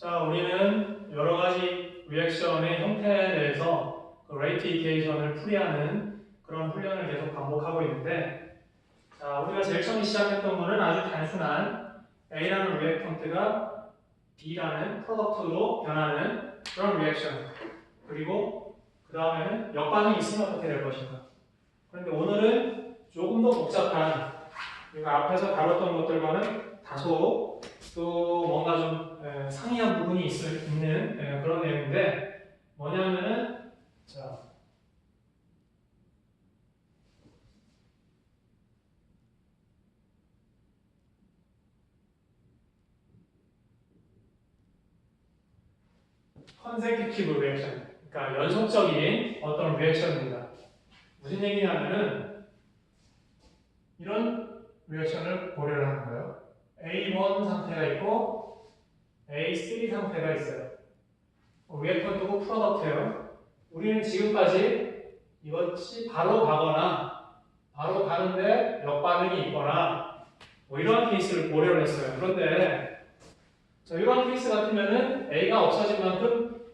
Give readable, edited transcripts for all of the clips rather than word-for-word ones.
자, 우리는 여러 가지 리액션의 형태에 대해서 그 레이트 이퀘이션을 풀이하는 그런 훈련을 계속 반복하고 있는데, 자, 우리가 제일 처음 시작했던 거는 아주 단순한 A라는 리액턴트가 B라는 프로덕트로 변하는 그런 리액션, 그리고 그 다음에는 역반응이 있으면 어떻게 될 것인가. 그런데 오늘은 조금 더 복잡한, 우리가 앞에서 다뤘던 것들과는 다소 또 뭔가 좀 상이한 부분이 있는 그런 내용인데, 뭐냐면은, 자, 컨세큐티브 리액션, 그러니까 연속적인 어떤 리액션입니다. 무슨 얘기냐면은 이런 리액션을 고려를 하는 거예요. A1 상태가 있고 A3 상태가 있어요. 리액턴트고 프로덕트예요. 우리는 지금까지 이것이 바로 가거나 바로 가는데 역반응이 있거나 뭐 이러한 케이스를 고려를 했어요. 그런데 이러한 케이스 같으면은 A가 없어진 만큼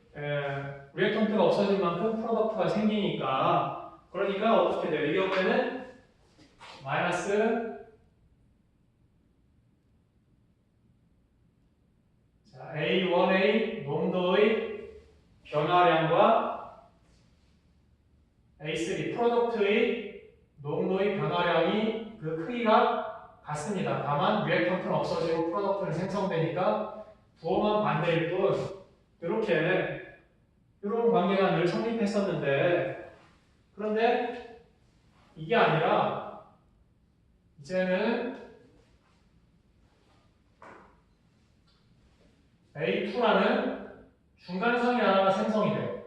리액턴트가 없어진 만큼 프로덕트가 생기니까, 그러니까 어떻게 돼요? 이 경우에는 마이너스 A1A 농도의 변화량과 A3 프로덕트의 농도의 변화량이 그 크기가 같습니다. 다만 리액턴트는 없어지고 프로덕트는 생성되니까 부호만 반대일 뿐, 이런 관계가 늘 성립했었는데, 그런데 이게 아니라 이제는 A2라는 중간선이 하나가 생성이 돼요.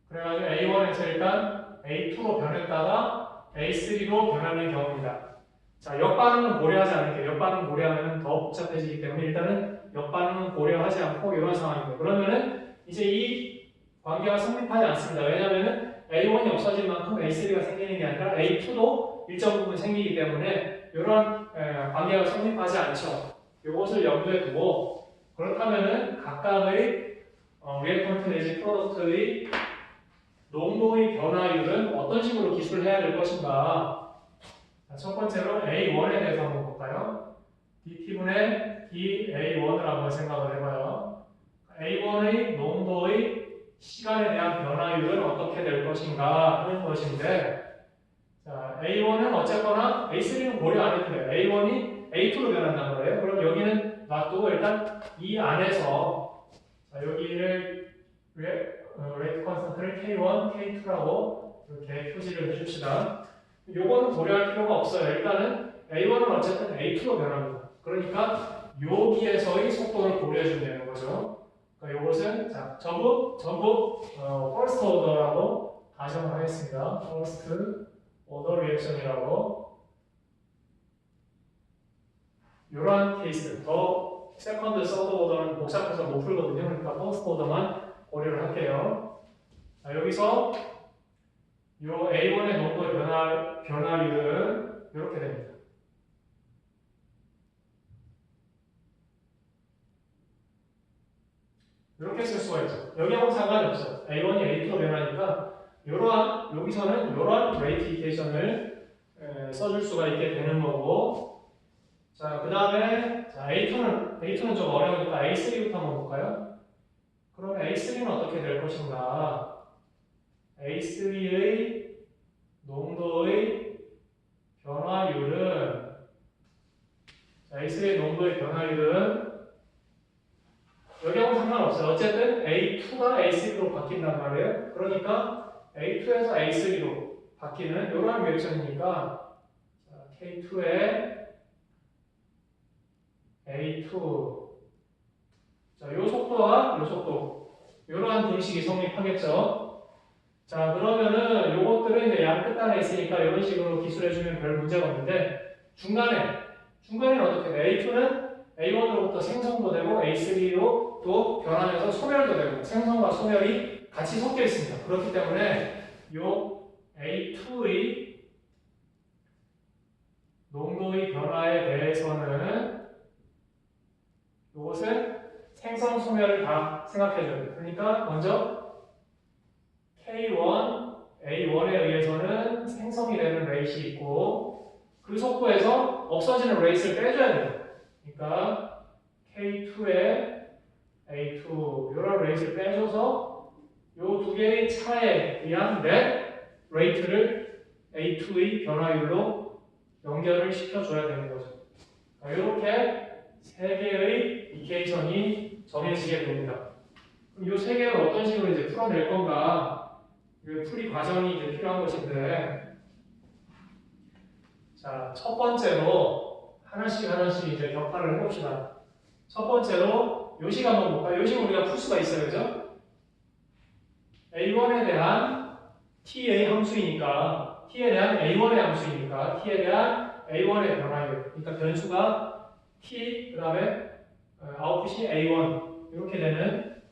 그래가지고 A1에서 일단 A2로 변했다가 A3로 변하는 경우입니다. 자, 역반응은 고려하지 않을게요. 역반응 고려하면 더 복잡해지기 때문에 일단은 역반응은 고려하지 않고 이런 상황입니다. 그러면은 이제 이 관계가 성립하지 않습니다. 왜냐하면은 A1이 없어진 만큼 A3가 생기는 게 아니라 A2도 일정 부분 생기기 때문에 이런 관계가 성립하지 않죠. 이것을 염두에 두고, 그렇다면은 각각의 리액턴트 내지 프로덕트의 농도의 변화율은 어떤 식으로 기술을 해야 될 것인가. 자, 첫 번째로 A1에 대해서 한번 볼까요? DT분의 DA1을 한번 생각을 해봐요. A1의 농도의 시간에 대한 변화율은 어떻게 될 것인가 하는 것인데, 자, A1은 어쨌거나 A3는 고려 안 해도 돼요. A1이 A2로 변한다는 거예요. 그럼 여기는 놔두고 일단 이 안에서, 자, 여기를 레이트 컨스턴트를 K1, K2라고 이렇게 표시를 해줍시다. 요거는 고려할 필요가 없어요. 일단은 A1은 어쨌든 A2로 변합니다. 그러니까 여기에서의 속도를 고려해주면 되는 거죠. 그러니까 이것은 전부 first order라고 가정을 하겠습니다. first order reaction이라고. 이러한 케이스, 더 세컨드, 서드 오더는 복잡해서 못 풀거든요. 그러니까 퍼스트 오더만 고려를 할게요. 자, 여기서 이 A1의 농도의 변화율은 이렇게 됩니다. 이렇게 쓸 수가 있죠. 여기하고 상관이 없어요. A1이 A2로 변하니까 여기서는 이러한 레이트 이퀘이션을 써줄 수가 있게 되는 거고, 자, 그 다음에 A2는 좀 어려우니까 A3부터 한번 볼까요? 그러면 A3는 어떻게 될 것인가? A3의 농도의 변화율은, 자, A3의 농도의 변화율은 여기하고 상관없어요. 어쨌든 A2가 A3로 바뀐단 말이에요. 그러니까 A2에서 A3로 바뀌는 이러한 리액션이니까, K2에 A2, 자, 요 속도와 요 속도, 이러한 등식이 성립하겠죠. 자, 그러면은 요것들은 이제 양 끝단에 있으니까 이런 식으로 기술해주면 별 문제가 없는데, 중간에는 어떻게 돼? A2는 A1으로부터 생성도 되고 A3로 또 변하면서 소멸도 되고, 생성과 소멸이 같이 섞여 있습니다. 그렇기 때문에 요 A2의 농도의 변화에 대해서는 이것은 생성 소멸을 다 생각해줘야 돼요. 그러니까 먼저 K1, A1에 의해서는 생성이 되는 레이트이 있고 그 속도에서 없어지는 레이트를 빼줘야 돼요. 그러니까 K2에 A2 이런 레이트를 빼줘서 이 두 개의 차에 의한 넷 레이트를 A2의 변화율로 연결을 시켜줘야 되는 거죠. 이렇게 세 개의 이퀘이션이 정해지게 됩니다. 그럼 이 세 개를 어떤 식으로 이제 풀어낼 건가? 풀이 과정이 이제 필요한 것인데, 자, 첫 번째로 하나씩 이제 격파를 해봅시다. 첫 번째로 요식 한번 볼까요? 요식 우리가 풀 수가 있어요, 그죠? A1에 대한 TA 함수이니까, T에 대한 A1의 함수이니까, T에 대한 A1의 변화율. 그러니까 변수가 T, 그 다음에 아웃풋이 A1. 이렇게 되는,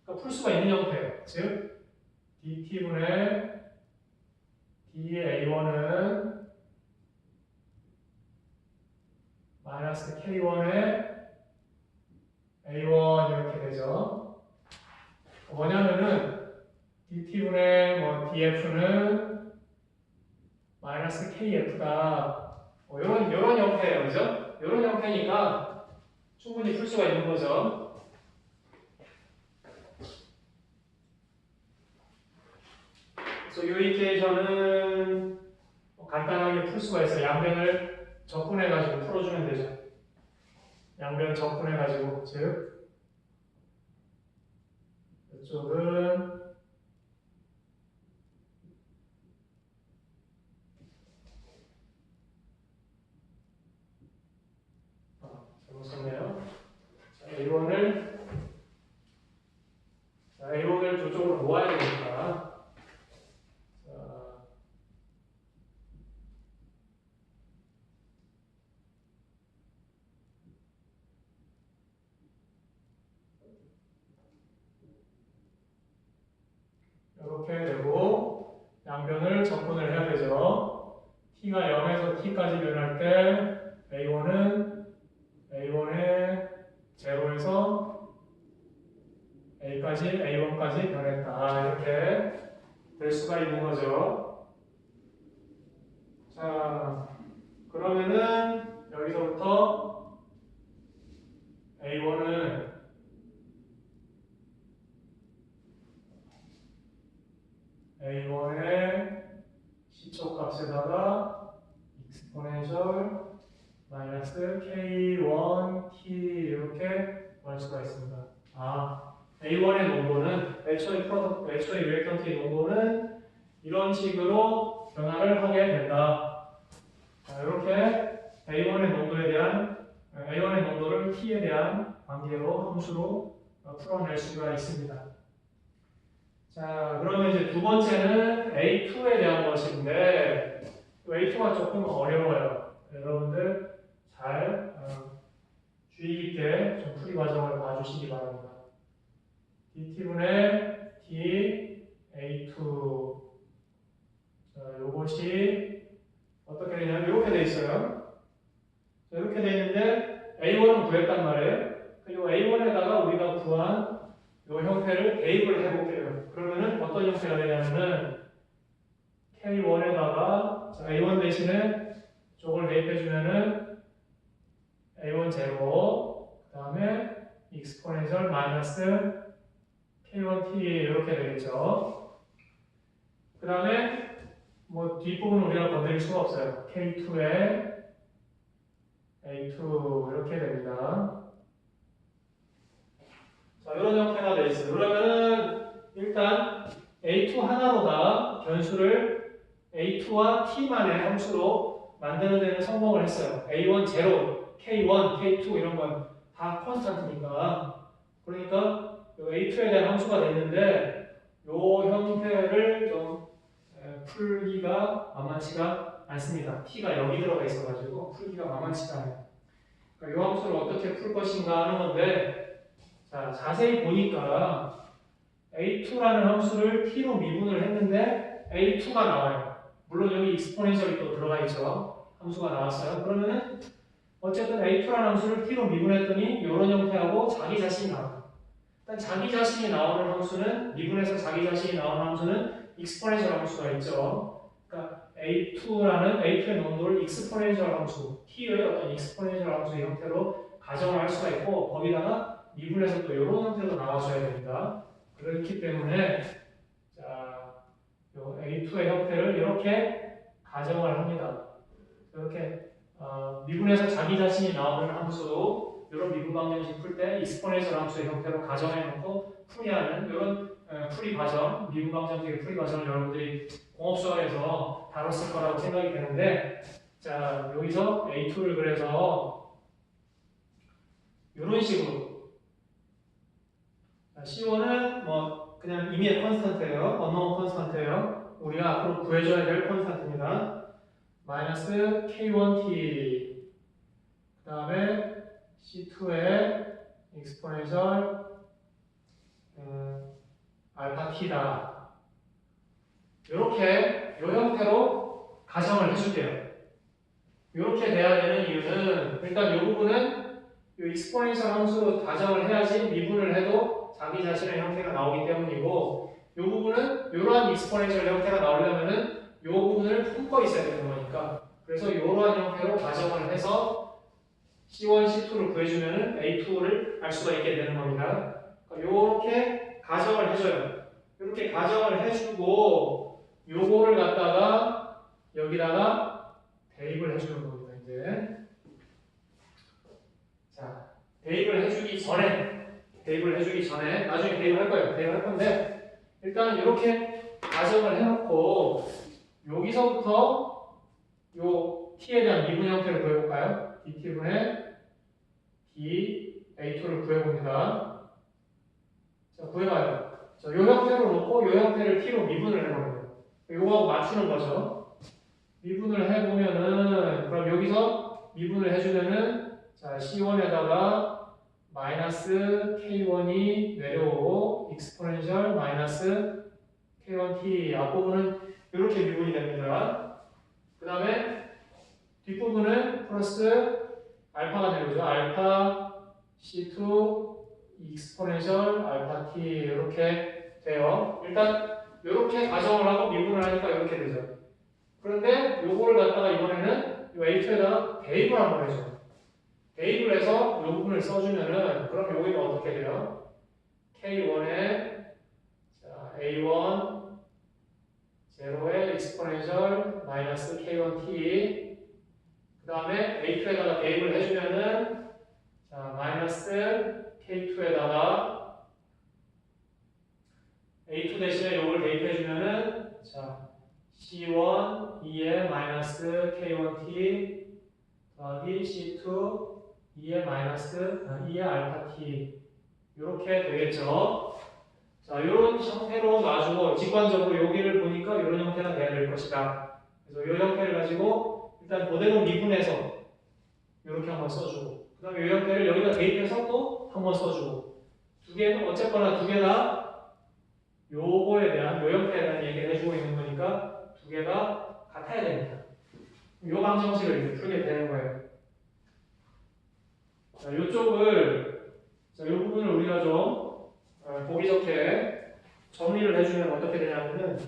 그러니까 풀 수가 있는 형태예요. 즉, DT분의 DA1은 마이너스 K1의 A1 이렇게 되죠. 뭐냐면은 DT분의 DF는 마이너스 KF다. 이런 형태예요, 그죠? 이런 형태니까 충분히 풀 수가 있는 거죠. 그래서 이 이퀘이션은 간단하게 풀 수가 있어요. 양변을 적분해가지고 풀어주면 되죠. 양변 적분해가지고, 즉 이쪽은 잘못 썼네요. A1을 저쪽으로 모아야 되니까 이렇게 되고 양변을 적분을 해야 되죠. t가 0에서 t까지 변할 때 A1은 A1의 0에서 A까지, A1까지 변했다. 이렇게 될 수가 있는 거죠. 자, 그러면은 여기서부터 A1은 A1의 시초값에다가 익스포넨셜 마이너스 K1T 이렇게 구할 수가 있습니다. A1의 농도는 애초에 리액턴트의 농도는 이런 식으로 변화를 하게 된다. 자, 이렇게 A1의 농도를 T에 대한 관계로 함수로 풀어낼 수가 있습니다. 자, 그러면 이제 두 번째는 A2에 대한 것인데 A2가 조금 어려워요. 여러분들 잘 주의 깊게 좀 풀이 과정을 봐주시기 바랍니다. DT분의 D A2 자, 요것이 어떻게 되냐면 이렇게 돼 있어요. 자, 이렇게 돼 있는데 A1은 구했단 말이에요. 그리고 A1에다가 우리가 구한 이 형태를 대입을 해볼게요. 그러면은 어떤 형태가 되냐면은 K1에다가 A1 대신에 저걸 대입해주면은 A1 제로, 그 다음에 익스포넨셜 마이너스 K1T 이렇게 되겠죠. 그 다음에 뭐 뒷부분은 우리가 건드릴 수가 없어요. K2에 A2 이렇게 됩니다. 자, 이런 형태가 되어 있어요. 그러면은 일단 A2 하나로다 변수를 A2와 T만의 함수로 만드는 데는 성공을 했어요. A1 제로, K1, K2 이런 건 다 콘스탄트니까. 그러니까 A2에 대한 함수가 됐는데 이 형태를 좀 풀기가 만만치가 않습니다. T가 여기 들어가 있어가지고 풀기가 만만치가 않아요. 그러니까 이 함수를 어떻게 풀 것인가 하는 건데 자, 자세히 보니까 A2라는 함수를 T로 미분을 했는데 A2가 나와요. 물론 여기 익스포넨셜이 또 들어가 있죠. 함수가 나왔어요. 그러면은 어쨌든 A2라는 함수를 t로 미분했더니 이런 형태하고 자기 자신이 나와. 일단 자기 자신이 나오는 함수는 미분해서 자기 자신이 나오는 함수는 익스포넨셜 함수가 있죠. 그러니까 A2의 농도를 익스포넨셜 함수, t의 어떤 익스포넨셜 함수의 형태로 가정을 할 수가 있고 거기다가 미분해서 또 이런 형태로 나와줘야 됩니다. 그렇기 때문에 자, 요 A2의 형태를 이렇게 가정을 합니다. 이렇게 미분해서 자기 자신이 나오는 함수 이런 미분 방정식 풀 때 익스포넨셜 함수의 형태로 가정해놓고 풀이하는 이런 풀이 과정, 미분 방정식의 풀이 과정을 여러분들이 공업 수업에서 다뤘을 거라고 생각이 되는데 자 여기서 A2를 그래서 이런 식으로 C1은 뭐 그냥 임의의 컨스턴트예요. 언노운 컨스턴트예요. 우리가 앞으로 구해줘야 될 컨스턴트입니다. 마이너스 K1T 그 다음에 C2의 익스포넨셜 알파 T다. 이렇게 이 형태로 가정을 해줄게요. 이렇게 돼야 되는 이유는 일단 이 부분은 이 익스포넨셜 함수로 가정을 해야지 미분을 해도 자기 자신의 형태가 나오기 때문이고 이 부분은 이러한 익스포넨셜 형태가 나오려면은 이 부분을 품고 있어야 되는 거니까 그래서 이러한 형태로 가정을 해서 C1, C2를 구해주면 A2를 알 수가 있게 되는 겁니다. 이렇게 가정을 해줘요. 이렇게 가정을 해주고 요거를 갖다가 여기다가 대입을 해주는 겁니다. 이제 자 대입을 해주기 전에 나중에 대입을 할 거예요. 대입을 할 건데 일단 이렇게 가정을 해놓고 여기서부터 요 t에 대한 미분 형태를 구해볼까요? dt분의 d a2를 구해봅니다. 자 구해봐요. 자, 요 형태로 놓고 요 형태를 t로 미분을 해보는 거예요. 요거하고 맞추는 거죠. 미분을 해보면은 그럼 여기서 미분을 해주면은 자 c1에다가 마이너스 k1이 내려오고 익스포넨셜 마이너스 k1t 앞부분은 이렇게 미분이 됩니다. 그 다음에 뒷부분은 플러스 알파가 내려오죠. 알파 c2 익스포넨셜 알파 t 이렇게 돼요. 일단 이렇게 가정을 하고 미분을 하니까 이렇게 되죠. 그런데 요거를 갖다가 이번에는 이 A2에다가 대입을 한번 해줘요. 대입을 해서 이 부분을 써주면은 그럼 여기는 어떻게 돼요? K1에 자, A1 제로의 익스포넨셜 마이너스 K1T 그 다음에 A2에다가 대입을 해주면은 자, 마이너스 K2에다가 A2 대신에 요걸 대입해주면은 자, C1 2의 마이너스 K1T 더하기 C2 2의 마이너스 2의 알파 T 이렇게 되겠죠. 자, 이런 형태로 놔주고 직관적으로 여기를 보니까 이런 형태가 돼야 될 것이다. 그래서 이 형태를 가지고 일단 그대로 미분해서 이렇게 한번 써주고 그 다음에 이 형태를 여기다 대입해서 또 한번 써주고 두 개는 어쨌거나 두 개 다 요거에 대한 요 형태에 대한 얘기를 해주고 있는 거니까 두 개가 같아야 됩니다. 요 방정식을 이제 풀게 되는 거예요. 자, 요쪽을 자, 요 부분을 우리가 좀 보기 좋게 정리를 해주면 어떻게 되냐면은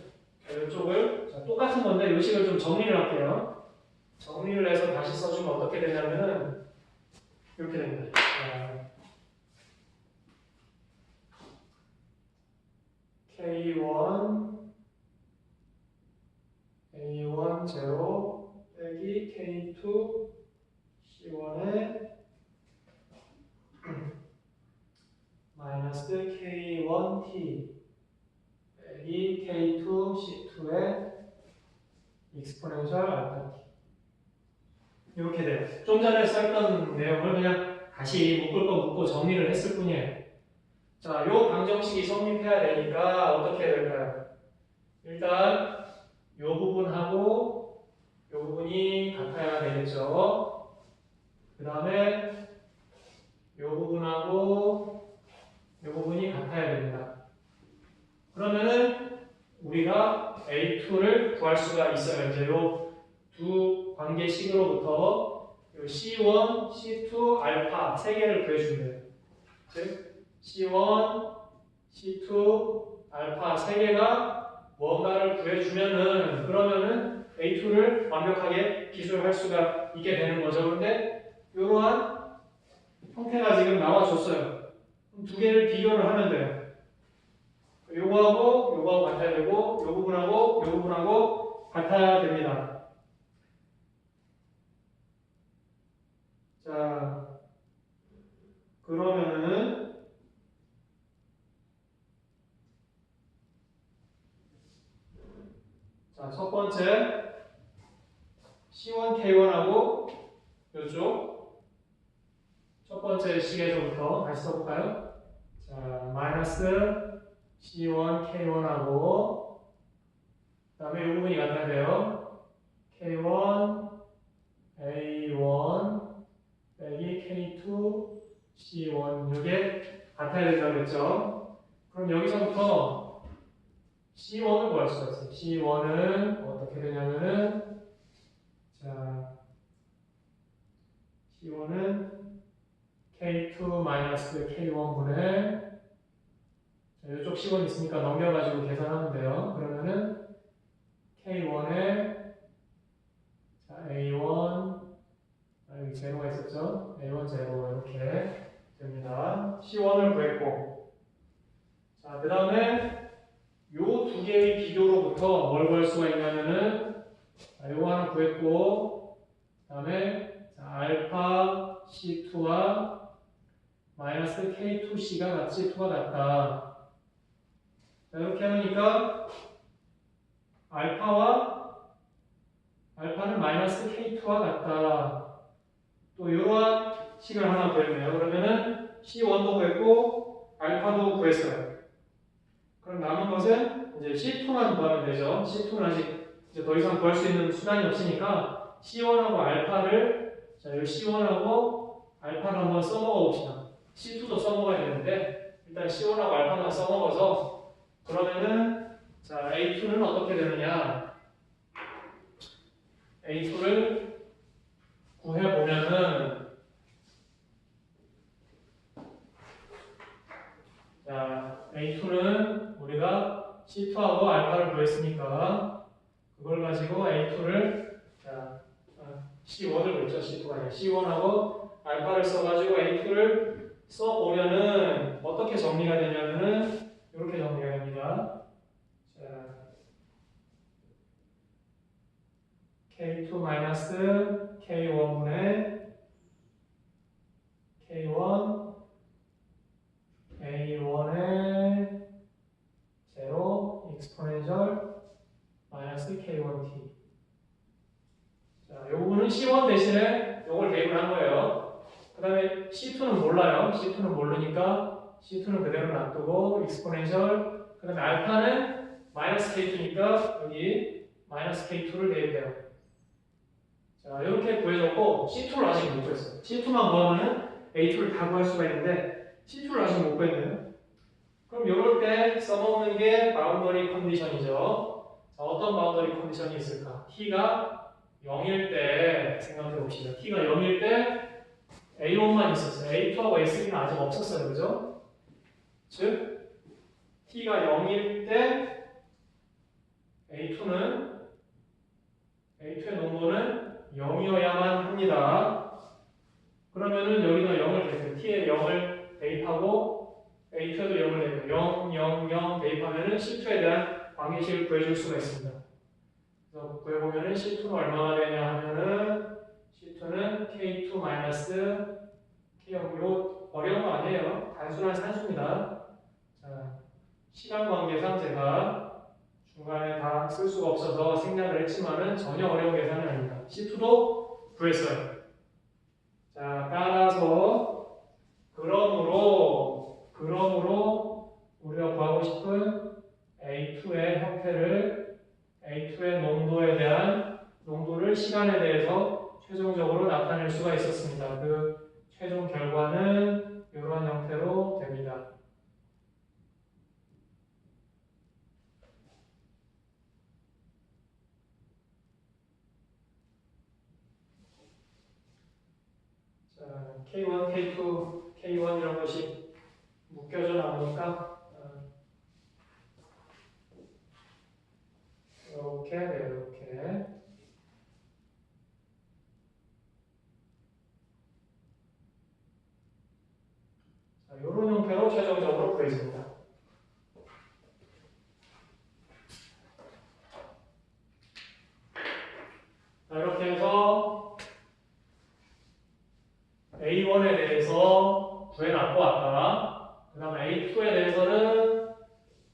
이쪽을 똑같은 건데 요식을 좀 정리를 할게요. 정리를 해서 다시 써주면 어떻게 되냐면은 이렇게 됩니다. K1 A1 0 빼기 K2 C1에 마이너스 K1T 빼기 K2 C2의 익스포넨셜 알파 T 이렇게 돼요. 좀 전에 썼던 내용을 그냥 다시 묶을 거 묶고 정리를 했을 뿐이에요. 자, 요 방정식이 성립해야 되니까 어떻게 해야 될까요? 일단 요 부분하고 요 부분이 같아야 되겠죠. 그 다음에 요 부분하고 요 부분이 같아야 됩니다. 그러면은 우리가 A2를 구할 수가 있어요. 이제 요 두 관계식으로부터 요 C1, C2, 알파 세 개를 구해주면 돼요. 즉 C1, C2, 알파 세 개가 뭔가를 구해주면은 그러면은 A2를 완벽하게 기술할 수가 있게 되는 거죠. 그런데 이러한 형태가 지금 나와줬어요. 그럼 두 개를 비교를 하면 돼요. 요거하고 같아야 되고 요 부분하고 같아야 됩니다. 자, 그러면은 자, 첫 번째 C1, K1하고 요쪽 첫 번째 식에서부터 다시 써볼까요? 자, 마이너스 C1, K1하고 그 다음에 이 부분이 같아야 돼요. K1, A1 빼기 K2, C1 이게 같아야 된다고 그랬죠. 그럼 여기서부터 C1을 구할 수가 있어요. C1은 어떻게 되냐면은 자, C1은 K2-K1분의 이쪽 C1 있으니까 넘겨가지고 계산하면 돼요. 그러면은 K1에 자, A1 여기 제로가 있었죠? A1 제로 이렇게 됩니다. C1을 구했고 자, 그 다음에 요 두 개의 비교로부터 뭘 구할 수가 있냐면은 자, 요거 하나 구했고 그 다음에 알파 C2와 마이너스 K2C가 같이 2가 같다. 자, 이렇게 하니까 알파는 마이너스 K2와 같다. 또 이러한 식을 하나 구했네요. 그러면은 C1도 구했고 알파도 구했어요. 그럼 남은 것은 이제 C2만 구하면 되죠. C2는 아직 이제 더 이상 구할 수 있는 수단이 없으니까 C1하고 알파를 자, 이 C1하고 알파를 한번 써먹어 봅시다. C2도 써먹어야 되는데 일단 C1하고 알파만 써먹어서 그러면은 자, A2는 어떻게 되느냐? A2를 구해보면은 자, A2는 우리가 C2하고 알파를 구했으니까 그걸 가지고 A2를 자, C1을 구했죠. C2가 아니라 C1하고 알파를 써가지고 A2를 써보면은 어떻게 정리가 되냐면은 이렇게 정리가 됩니다. 자, K2-K1분의 K1 A1의 제로 익스포넨셜 마이너스 K1t 자, 요 부분은 C1 대신에 요걸 대입을 한 거예요. 그 다음에 C2는 몰라요. C2는 모르니까 C2는 그대로 놔두고 익스포넨셜 그 다음에 알파는 마이너스 K2니까 여기 마이너스 K2를 대입해요. 자, 이렇게 구해줬고 C2를 아직 못 구했어요. C2만 구하면은 A2를 다 구할 수가 있는데 C2를 아직 못 구했네요. 그럼 이럴 때 써먹는 게 바운더리 컨디션이죠. 자, 어떤 바운더리 컨디션이 있을까? t가 0일 때 생각해 봅시다. t가 0일 때 A1만 있었어요. A2하고 A3는 아직 없었어요. 그죠? 즉 t가 0일 때 A2의 농도는 0이어야만 합니다. 그러면은 여기다 0을 대입해요. t에 0을 대입하고 A2에도 0을 대입해요. 0, 0, 0 대입하면은 C2에 대한 관계식을 구해줄 수가 있습니다. 그래서 구해보면은 C2는 얼마나 되냐 하면은 C2는 K2 마이너스 K0 이거 어려운 거 아니에요. 단순한 산수입니다. 자, 시간 관계상 제가 중간에 다 쓸 수가 없어서 생략을 했지만은 전혀 어려운 계산이 아닙니다. C2도 구했어요. 자, 따라서 그러므로 우리가 구하고 싶은 A2의 형태를 A2의 농도에 대한 농도를 시간에 대해서 최종적으로 나타낼 수가 있었습니다. 그 최종 결과는 이런 형태로 됩니다. K2, K1 이런 것이 묶여져 나오니까 이렇게 이렇게 이런 형태로 최종적으로 구해집니다. 자, 이렇게 해서 A1에 대해서 구해놨고 아까 그 다음에 A2에 대해서는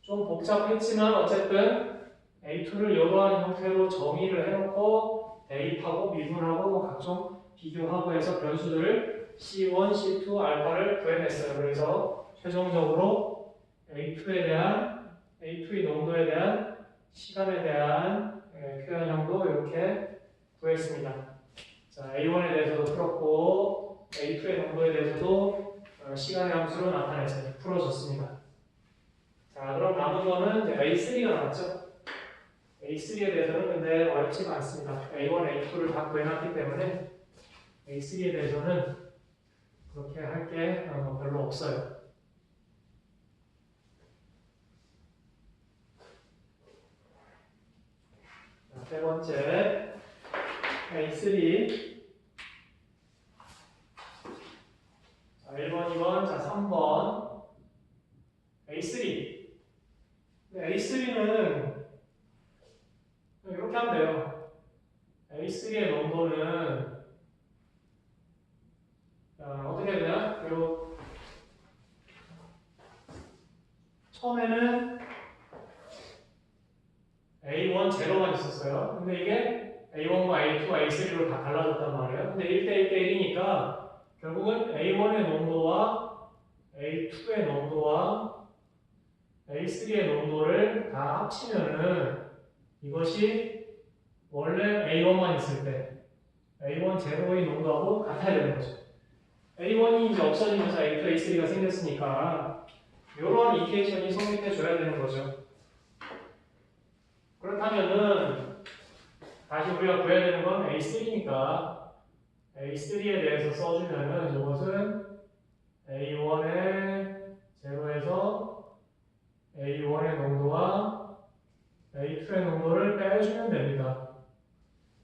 좀 복잡했지만 어쨌든 A2를 이러한 형태로 정의를 해놓고 대입하고 미분하고 뭐 각종 비교하고 해서 변수들을 C1, C2, 알파를 구해냈어요. 그래서 최종적으로 A2의 농도에 대한 시간에 대한 표현형도 이렇게 구했습니다. 자, A1에 대해서도 풀었고 A2의 농도에 대해서도 시간의 함수로 나타냈어요. 풀어줬습니다. 자, 그럼 남은 거는 이제 A3가 나왔죠. A3에 대해서는 근데 어렵지가 않습니다. A1, A2를 다 구해놨기 때문에 A3에 대해서는 그렇게 할 게 별로 없어요. 자, 세 번째 A3 자, 1번, 2번, 자 3번 A3 A3는 이렇게 하면 돼요. A3의 농도는 어떻게 해야 되나? 그리고 처음에는 A1 제로만 있었어요. 근데 이게 A1과 A2와 A3로 다 달라졌단 말이에요. 근데 1대 1대 1이니까 결국은 A1의 농도와 A2의 농도와 A3의 농도를 다 합치면은 이것이 원래 A1만 있을 때 A1 제로의 농도하고 같아야 되는 거죠. A1이 이제 없어지면서 A2, A3가 생겼으니까 이러한 이퀘이션이 성립해 줘야 되는 거죠. 그렇다면은 다시 우리가 구해야 되는 건 A3니까 A3에 대해서 써주면은 이것은 A1의 제로에서 A1의 농도와 A2의 농도를 빼주면 됩니다.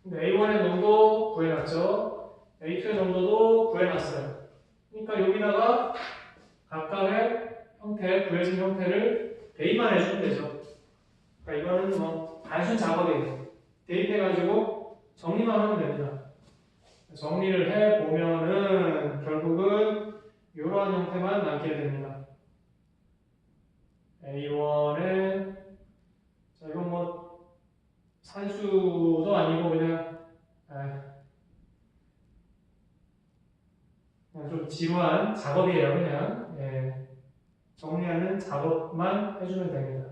근데 A1의 농도 구해놨죠? A2의 농도도 구해놨어요. 그러니까 여기다가 각각의 형태, 구해진 형태를 대입만 해주면 되죠. 그러니까 이거는 뭐 단순 작업이에요. 대입해가지고 정리만 하면 됩니다. 정리를 해보면은 결국은 이러한 형태만 남게 됩니다. A1에 자 이건 뭐 산수도 아니고 그냥 좀 지루한 작업이에요. 그냥 정리하는 작업만 해주면 됩니다.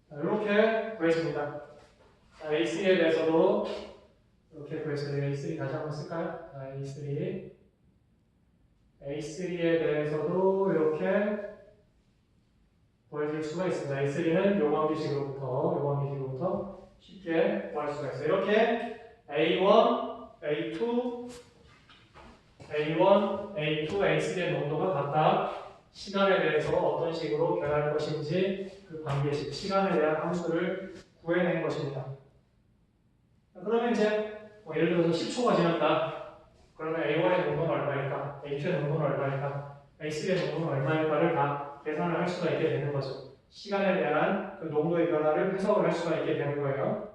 이렇게 구했습니다. A3에 대해서도 이렇게 구했어요. A3 다시 한번 쓸까요? A3에 대해서도 이렇게 구해줄 수가 있습니다. A3는 요관계식으로부터 쉽게 구할 수가 있어요. 이렇게 A1, A2, A1, A2, A3의 농도가 각각 시간에 대해서 어떤 식으로 변할 것인지 그 관계식, 시간에 대한 함수를 구해낸 것입니다. 그러면 이제 예를 들어서 10초가 지났다. 그러면 A1의 농도는 얼마일까? A2의 농도는 얼마일까? A3의 농도는 얼마일까를 다 계산을 할 수가 있게 되는 거죠. 시간에 대한 그 농도의 변화를 해석을 할 수가 있게 되는 거예요.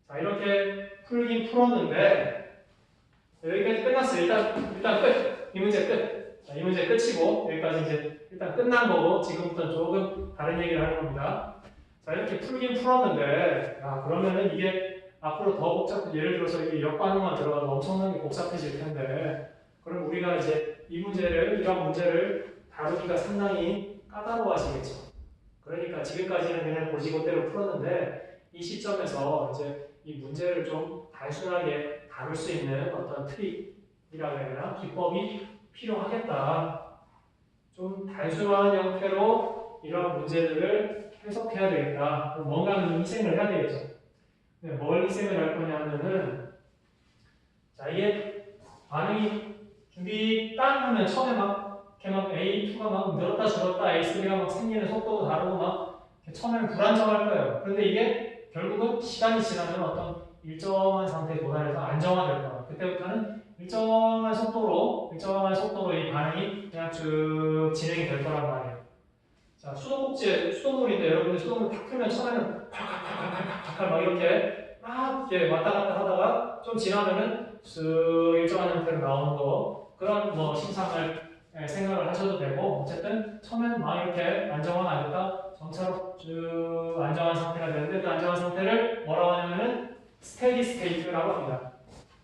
자, 이렇게 풀긴 풀었는데 여기까지 끝났어요. 일단 끝. 이 문제 끝. 자, 이 문제 끝이고 여기까지 이제 일단 끝난 거고 지금부터 조금 다른 얘기를 하는 겁니다. 자, 이렇게 풀긴 풀었는데 그러면은 이게 앞으로 더 예를 들어서 이게 역반응만 들어가도 엄청나게 복잡해질 텐데 그럼 우리가 이제 이런 문제를 다루기가 상당히 까다로워지겠죠. 그러니까 지금까지는 그냥 보시고대로 풀었는데 이 시점에서 이제 이 문제를 좀 단순하게 다룰 수 있는 어떤 트릭이라고 해야 되나? 기법이 필요하겠다. 좀 단순한 형태로 이런 문제들을 해석해야 되겠다. 그럼 뭔가는 희생을 해야 되겠죠. 근데 뭘 희생을 할 거냐면은, 자, 이게 반응이 준비 딱 하면 처음에 막, 이렇게 막 A2가 막 늘었다 줄었다, A3가 막 생기는 속도도 다르고 막, 처음에는 불안정할 거예요. 그런데 이게 결국은 시간이 지나면 어떤 일정한 상태에 도달해서 안정화될 거예요. 그때부터는 일정한 속도로 이 반응이 그냥 쭉 진행이 될 거란 말이에요. 자, 수도꼭지에 수돗물인데 여러분들 수돗물 탁 틀면 처음에는 팔칼칼칼칼칼칼 막 이렇게 막 이렇게 왔다 갔다 하다가 좀 지나면은 쓱 일정한 형태로 나오는 거, 그런 뭐 심상을 생각을 하셔도 되고, 어쨌든 처음에는 막 이렇게 안정화가 안 됐다 점차로 쭉 안정한 상태가 되는데, 그 안정한 상태를 뭐라고 하냐면은 스테디 스테이트라고 합니다.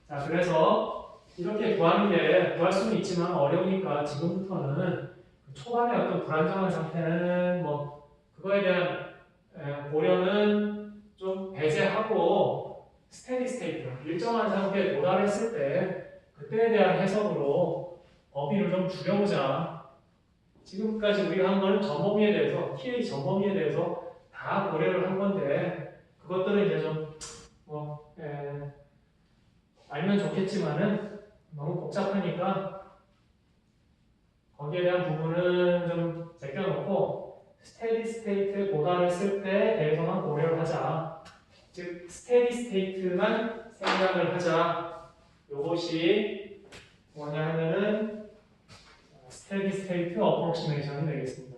자, 그래서 이렇게 구할 수는 있지만 어려우니까 지금부터는 초반에 어떤 불안정한 상태는 뭐 그거에 대한 고려는 좀 배제하고, 스테디 스테이트, 일정한 상태에 도달했을 때 그때에 대한 해석으로 범위를 좀 줄여보자. 지금까지 우리가 한 거는 전범위에 대해서, TH 전범위에 대해서 다 고려를 한 건데, 그것들은 이제 좀 알면 좋겠지만은 너무 복잡하니까 거기에 대한 부분은 좀 제껴놓고, 스테디 스테이트에 도달했을 때에 대해서만 고려를 하자. 즉 스테디 스테이트만 생각을 하자. 이것이 뭐냐 하면은 스테디 스테이트 어프록시메이션이 되겠습니다.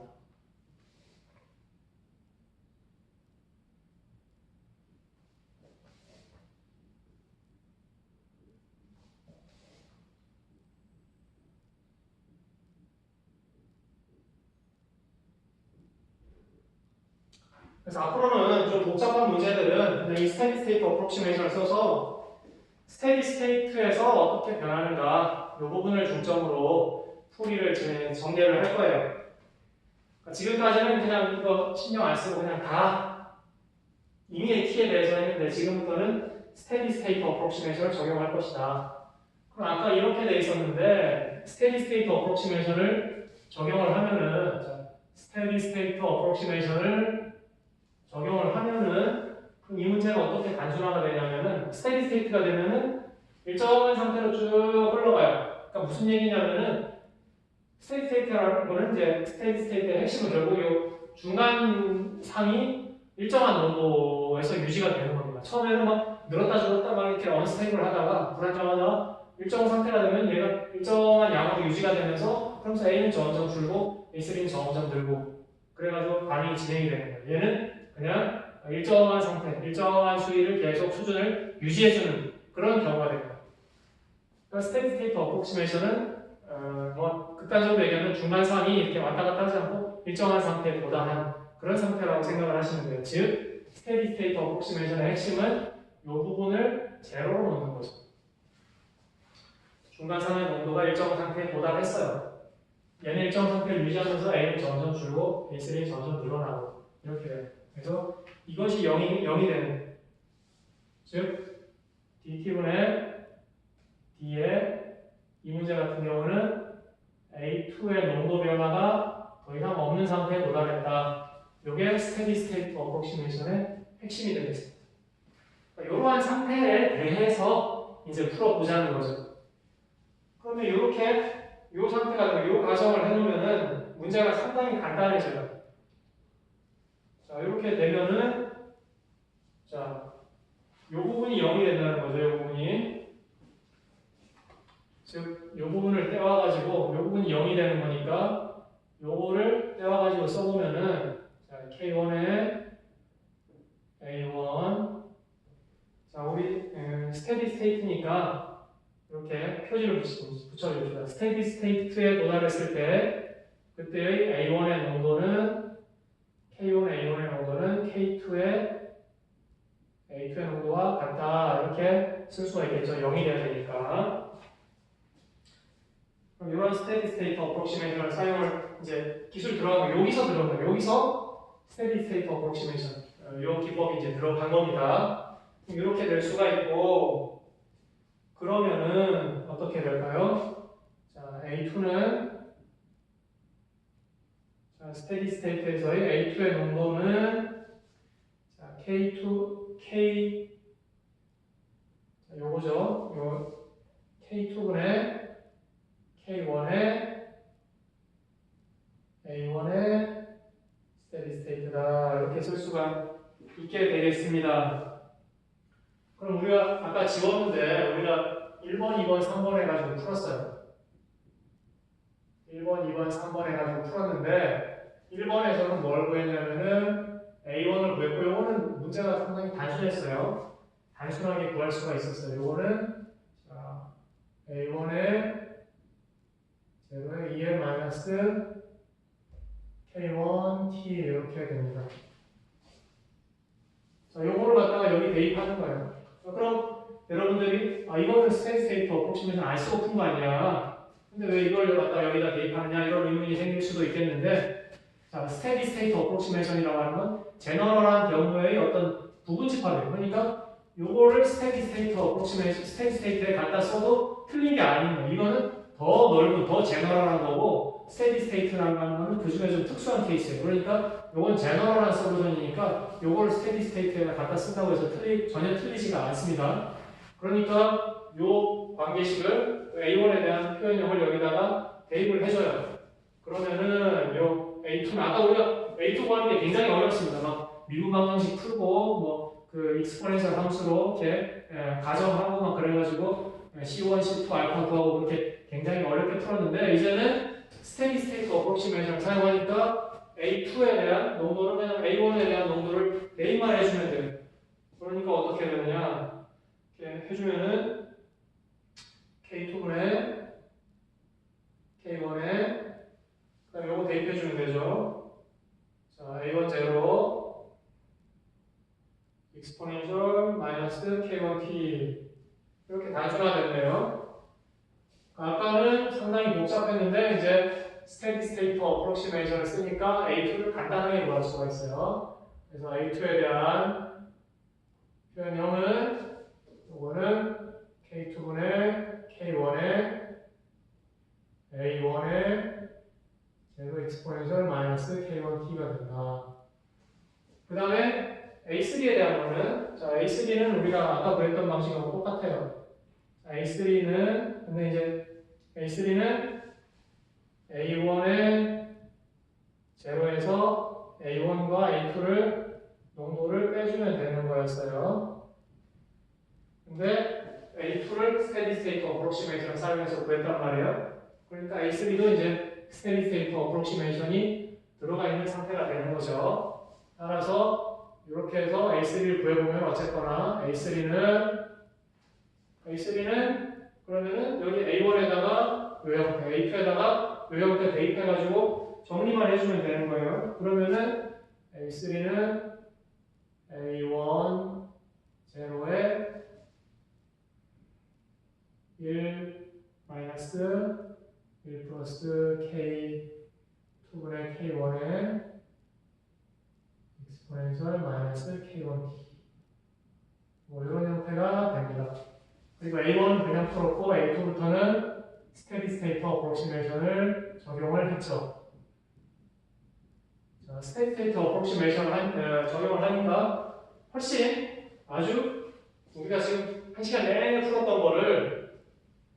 그래서 앞으로는 좀 복잡한 문제들은 이 스테디 스테이트 어프록시메이션을 써서 스테디 스테이트에서 어떻게 변하는가, 이 부분을 중점으로 풀이를 전개를 할 거예요. 그러니까 지금까지는 그냥 이거 신경 안 쓰고 그냥 다 임의의 t에 대해서 했는데, 지금부터는 스테디 스테이트 어프록시메이션을 적용할 것이다. 그럼 아까 이렇게 돼 있었는데, 스테디 스테이트 어프록시메이션을 적용을 하면은, 스테디 스테이트 어프록시메이션을 적용을 하면은, 그럼 이 문제는 어떻게 단순화가 되냐면은, 스테디 스테이트가 되면은 일정한 상태로 쭉 흘러가요. 그러니까 무슨 얘기냐면은, 스테디 스테이트라는 거는 이제 스테디 스테이트의 핵심은 결국 이 중간 상이 일정한 농도에서 유지가 되는 겁니다. 처음에는 막 늘었다 줄었다 막 이렇게 언스테이블 하다가 불안정하다가 일정 상태가 되면 얘가 일정한 양으로 유지가 되면서, 그러면서 A는 점점 줄고 A3는 점점 늘고, 그래가지고 반응이 진행이 되는 거예요. 얘는 그냥 일정한 상태, 일정한 수위를 계속 수준을 유지해주는 그런 경우가 됩니다. 그러니까 스테디 스테이트 어프록시메이션은 뭐 극단적으로 얘기하면 중간선이 이렇게 왔다 갔다 하지 않고 일정한 상태에 도달한 그런 상태라고 생각을 하시면 돼요. 즉, 스테디 스테이트 어프록시메이션의 핵심은 이 부분을 제로로 놓는 거죠. 중간선의 농도가 일정 상태에 도달했어요. 얘는 일정 상태를 유지하면서 A는 점점 줄고 A3는 점점 늘어나고 이렇게 돼요. 그래서 이것이 0이 되는, 즉 DT분의 D의 이 문제 같은 경우는 A2의 농도 변화가 더 이상 없는 상태에 도달했다. 이게 스테디 스테이트 어프록시메이션의 핵심이 되겠습니다. 그러니까 이러한 상태에 대해서 이제 풀어보자는 거죠. 그러면 이렇게 이 상태가 되면 이 가정을 해놓으면은 문제가 상당히 간단해져요. 자, 이렇게 되면은, 자, 이 부분이 0이 된다는 거죠. 이 부분이. 즉, 이 부분을 떼와가지고, 이 부분이 0이 되는 거니까, 요거를 떼와가지고 써보면은, 자, K1에 A1. 자, 우리 스테디 스테이트니까, 이렇게 표지를 붙여줍시다. 스테디 스테이트에 도달했을 때, 그때의 A1의 농도는, K1의 A1의 농도는 K2의 A2의 농도와 같다. 이렇게 쓸 수가 있겠죠. 0이 돼야 되니까. 그럼 이런 스테디 스테이트 어프록시메이션을 사용을 이제 기술 들어가고 여기서 들어간 거예요. 여기서 스테디 스테이트 어프록시메이션 이 기법이 이제 들어간 겁니다. 이렇게 될 수가 있고, 그러면은 어떻게 될까요? 자, A2는 자, 스테디 스테이트에서의 A2의 농도는 자, 자, 요거죠. 요 K2분의 K1의 A1의 스테디 스테이트다. 이렇게 쓸 수가 있게 되겠습니다. 그럼 우리가 아까 지웠는데 우리가 1번, 2번, 3번 해가지고 풀었어요. 1번, 2번, 3번 해가지고 풀었는데 1번에서는 뭘 구했냐면은 A1을 구했고 이거는 문제가 상당히 단순했어요. 단순하게 구할 수가 있었어요. 이거는 자, A1의 제로의 2의 마이너스 K1T 이렇게 됩니다. 자, 요거를 갖다가 여기 대입하는 거예요. 자, 그럼 여러분들이 이거는 스테디 스테이트 어프로치메이션 안 쓰고 푼 거 아니야? 근데 왜 이걸 갖다 여기다 대입하느냐 이런 의문이 생길 수도 있겠는데 자, 스테디 스테이트 어프로치메이션이라고 하는 건 제너럴한 경우의 어떤 부분집합이에요. 그러니까 요거를 스테디 스테이트 어프로치메이션 스테디 스테이트에 갖다 써도 틀린 게 아닌 거예요. 이거는 더 넓은, 더 제너럴한 거고 스테디 스테이트라는 거는 그 중에 좀 특수한 케이스예요. 그러니까 요건 제너럴한 솔루션이니까 요걸 스테디 스테이트에 갖다 쓴다고 해서 전혀 틀리지가 않습니다. 그러니까 요 관계식을 A1에 대한 표현형을 여기다가 대입을 해줘요. 그러면은 요 A2는 아까 우리가 A2 구하는 게 굉장히 어렵습니다. 막 미분 방정식 풀고 뭐 그 익스포넨셜 함수로 이렇게 가정하고 막 그래가지고 C1, C2, 알파 구하고 그렇게 굉장히 어렵게 풀었는데 이제는 스테디 스테이트 어프로치메이션을 사용하니까 A2에 대한 농도를 그냥 A1에 대한 농도를 대입만 해주면 돼요. 그러니까 어떻게 되느냐 이렇게 해주면은 K2분의 K1에 그다음 요거 대입해주면 되죠. 자, A1 제로 exponential 마이너스 K1T 이렇게 단순화됐네요. 아까는 상당히 복잡했는데 이제 스테디 스테이트 어프로치메이션을 쓰니까 A2를 간단하게 구할 수가 있어요. 그래서 A2에 대한 표현형은 이거는 K2분의 K1의 A1의 제로 익스포넨셜 마이너스 K1T가 된다. 그 다음에 A3에 대한 거는 자, A3는 우리가 아까 그랬던 방식하고 똑같아요. 자, A3는 근데 이제 A3는 A1의 제로에서 A1과 A2를 농도를 빼주면 되는 거였어요. 근데 A2를 스테디 스테이트 어프로치메이션을 사용해서 구했단 말이에요. 그러니까 A3도 이제 스테디 스테이트 어프로치메이션이 들어가 있는 상태가 되는 거죠. 따라서 이렇게 해서 A3를 구해보면 어쨌거나 A3는 그러면은 여기 A1에다가 요형태, A2에다가 요형태 대입해가지고 정리만 해주면 되는 거예요. 그러면은 A3는 A1 제로에 1 마이너스 1 플러스 K2분의 K1에 익스포넨셜 마이너스 K1T 뭐 이런 형태가 됩니다. 그리고 A1은 그냥 풀었고 A2부터는 스테디 스테이트 어프로치메이션을 적용을 했죠. 자, 스테디 스테이트 어프로치메이션을 적용을 하니까 훨씬 아주 우리가 지금 1시간 내내 풀었던 거를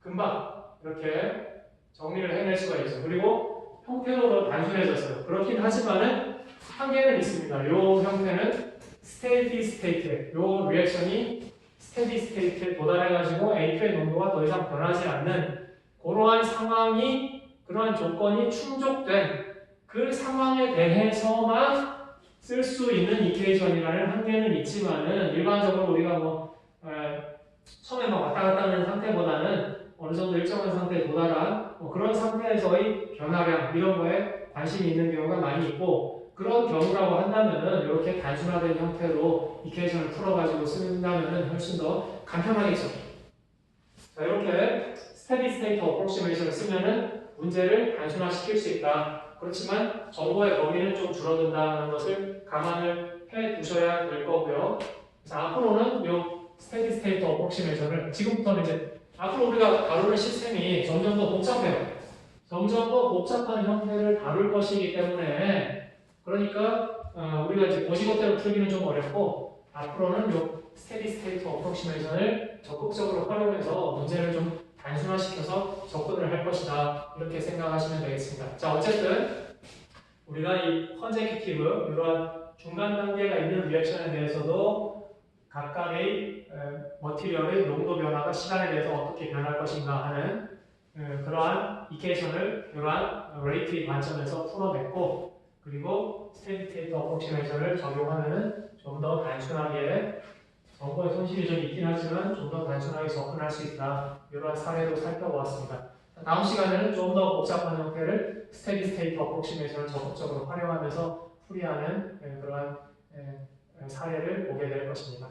금방 이렇게 정리를 해낼 수가 있죠. 그리고 형태도 더 단순해졌어요. 그렇긴 하지만은 한계는 있습니다. 이 형태는 스테디 스테이트, 이 리액션이 스테디 스테이트에 도달해가지고 A2의 농도가 더 이상 변하지 않는 그러한 상황이, 그러한 조건이 충족된 그 상황에 대해서만 쓸 수 있는 이퀘이션이라는 한계는 있지만은 일반적으로 우리가 처음에 막 왔다 갔다 하는 상태보다는 어느 정도 일정한 상태에 도달한 그런 상태에서의 변화량 이런 거에 관심이 있는 경우가 많이 있고 그런 경우라고 한다면은 이렇게 단순화된 형태로 이퀘이션을 풀어가지고 쓴다면은 훨씬 더 간편하겠죠. 자, 이렇게 스테디 스테이트 어프로치메이션을 쓰면은 문제를 단순화시킬 수 있다. 그렇지만 정보의 범위는 좀 줄어든다는 것을 감안을 해 두셔야 될 거고요. 그래서 앞으로는 요 스테디 스테이트 어프로시메이션을 지금부터는 이제 앞으로 우리가 다루는 시스템이 점점 더 복잡해요. 점점 더 복잡한 형태를 다룰 것이기 때문에 그러니까 우리가 이제 고시고대로 풀기는 좀 어렵고 앞으로는 요 스테디 스테이트 어프로시메이션을 적극적으로 활용해서 문제를 좀 단순화시켜서 접근을 할 것이다. 이렇게 생각하시면 되겠습니다. 자, 어쨌든 우리가 이 컨제큐티브 이러한 중간 단계가 있는 리액션에 대해서도 각각의 머티리얼의 농도 변화가 시간에 대해서 어떻게 변할 것인가 하는 그러한 이케이션을 이러한 레이트의 관점에서 풀어냈고 그리고 스테디 스테이트 어프로시메이션을 적용하는 좀 더 단순하게 정보의 손실이 좀 있긴 하지만 좀 더 단순하게 접근할 수 있다. 이러한 사례도 살펴보았습니다. 다음 시간에는 좀 더 복잡한 형태를 스테디 스테이트 어프로시메이션을 적극적으로 활용하면서 풀이하는 그러한 사례를 보게 될 것입니다.